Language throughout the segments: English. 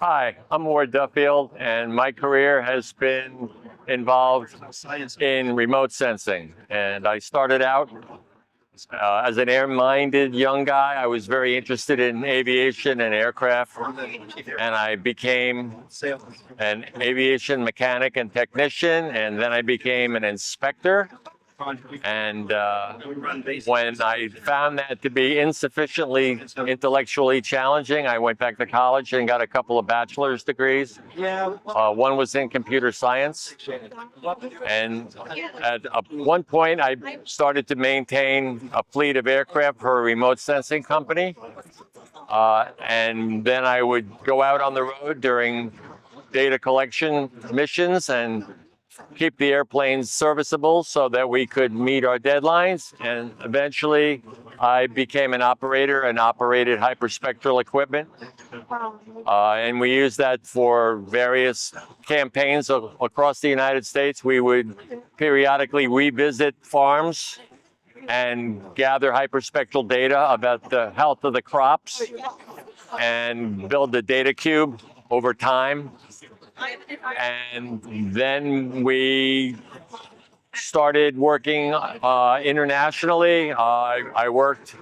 Hi, I'm Duffield, and my career has been involved in remote sensing. And I started out as an air-minded young guy. I was very interested in aviation and aircraft, and I became an aviation mechanic and technician, and then I became an inspector. And when I found that to be insufficiently intellectually challenging, I went back to college and got a couple of bachelor's degrees. One was in computer science. And at one point, I started to maintain a fleet of aircraft for a remote sensing company. And then I would go out on the road during data collection missions and keep the airplanes serviceable so that we could meet our deadlines. And eventually I became an operator and operated hyperspectral equipment. And we used that for various campaigns across the United States. We would periodically revisit farms and gather hyperspectral data about the health of the crops and build the data cube over time. And then we started working internationally. I worked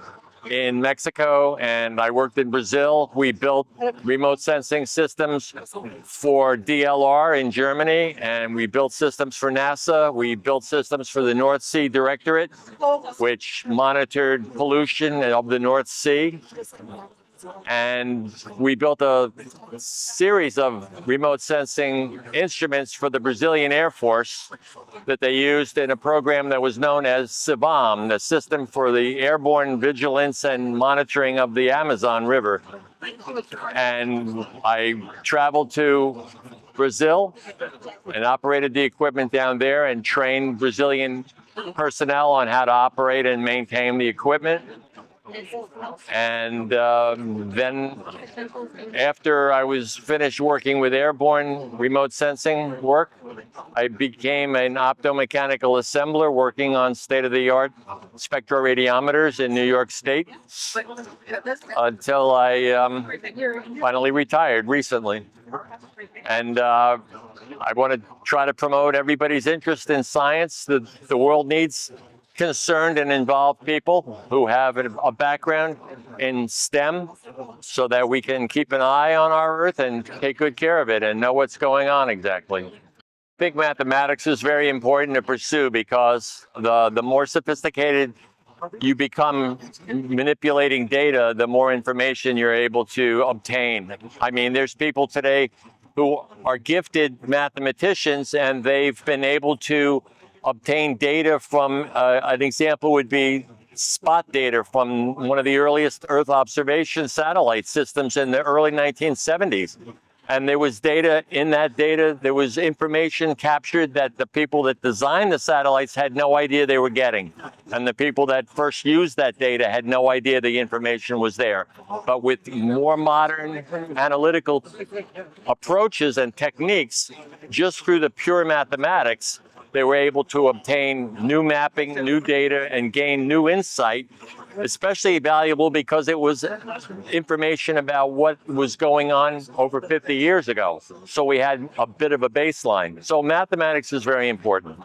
in Mexico and I worked in Brazil. We built remote sensing systems for DLR in Germany, and we built systems for NASA. We built systems for the North Sea Directorate, which monitored pollution of the North Sea. And we built a series of remote sensing instruments for the Brazilian Air Force that they used in a program that was known as SIVAM, the System for the Airborne Vigilance and Monitoring of the Amazon River. And I traveled to Brazil and operated the equipment down there and trained Brazilian personnel on how to operate and maintain the equipment. And then after I was finished working with airborne remote sensing work, I became an optomechanical assembler working on state-of-the-art spectroradiometers in New York State until I finally retired recently. And I want to try to promote everybody's interest in science. The world needs concerned and involved people who have a background in STEM so that we can keep an eye on our Earth and take good care of it and know what's going on exactly. I think mathematics is very important to pursue because the more sophisticated you become manipulating data, the more information you're able to obtain. I mean, there's people today who are gifted mathematicians and they've been able to obtain data from, an example would be spot data from one of the earliest Earth observation satellite systems in the early 1970s. And there was data in that data, there was information captured that the people that designed the satellites had no idea they were getting. And the people that first used that data had no idea the information was there. But with more modern analytical approaches and techniques, just through the pure mathematics, they were able to obtain new mapping, new data, and gain new insight, especially valuable because it was information about what was going on over 50 years ago. So we had a bit of a baseline. So mathematics is very important.